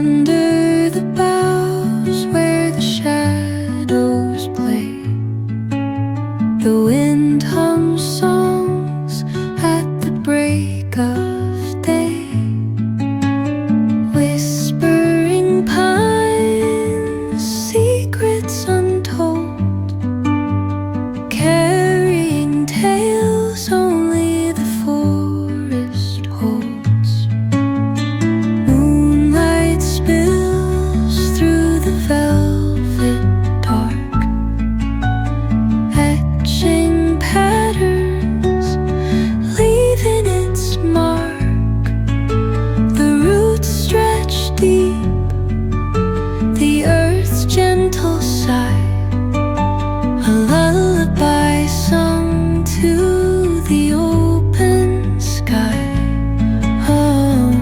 Under the boughs where the shadows play, the wind hums songs at the break of day. Whispering pines, secrets untold, carrying tales only the forest holds. Moonlight spills through the velvet dark, etching patterns, leaving its mark. The roots stretch deep, the earth's gentle sigh, a lullaby sung to the open sky. Oh,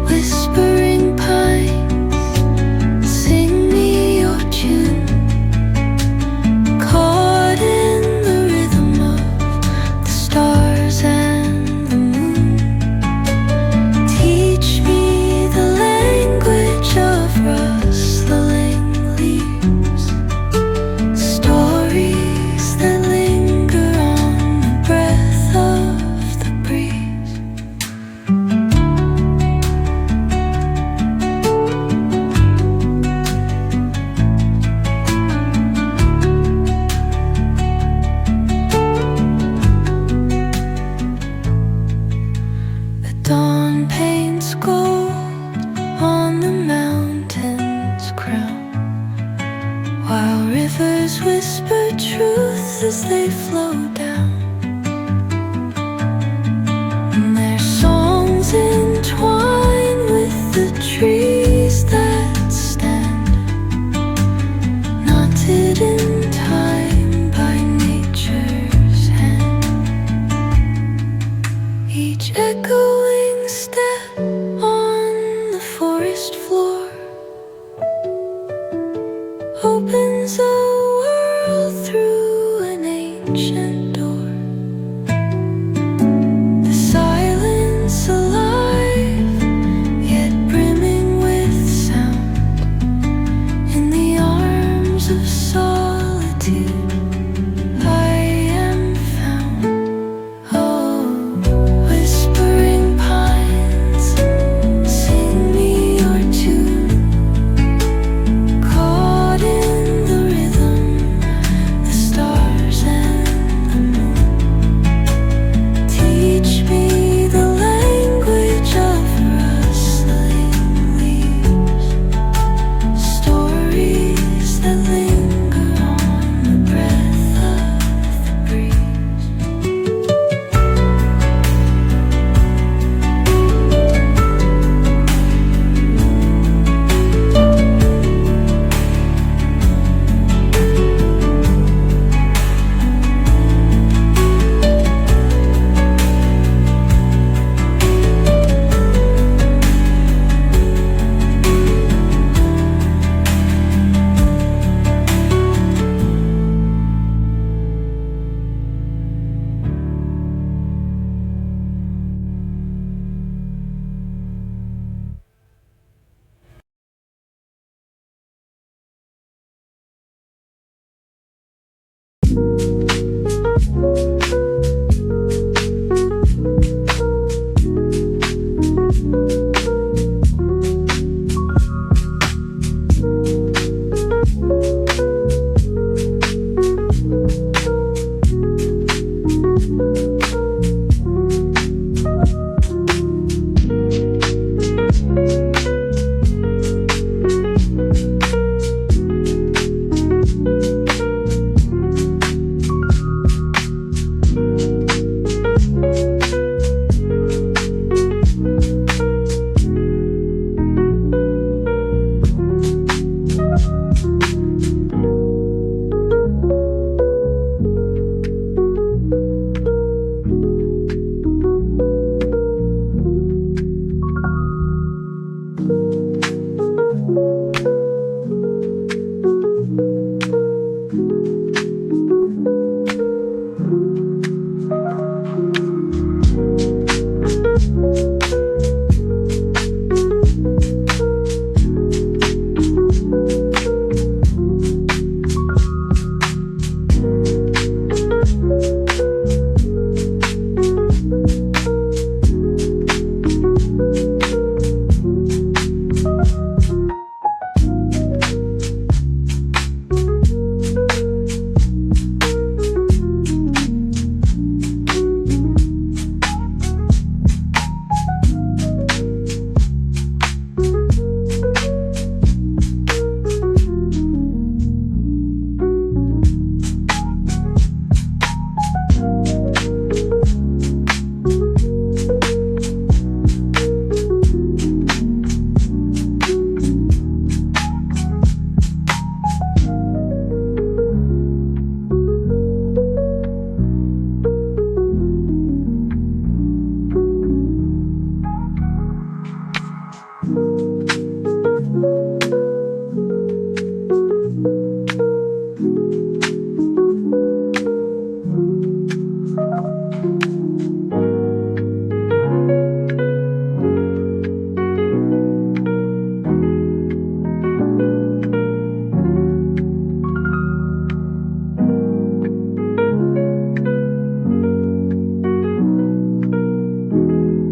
whispering pines, sing me your tune, caught in the rhythm of the stars and the moon. Teach me the language of rustling leaves, stories that linger on the breath of the breeze. The dawn paints gold on the mountain's crown, while rivers whisper truth as they flow down. And their songs entwine with the trees that stand, knotted in time by nature's hand. Each echoing step on the forest floor opens up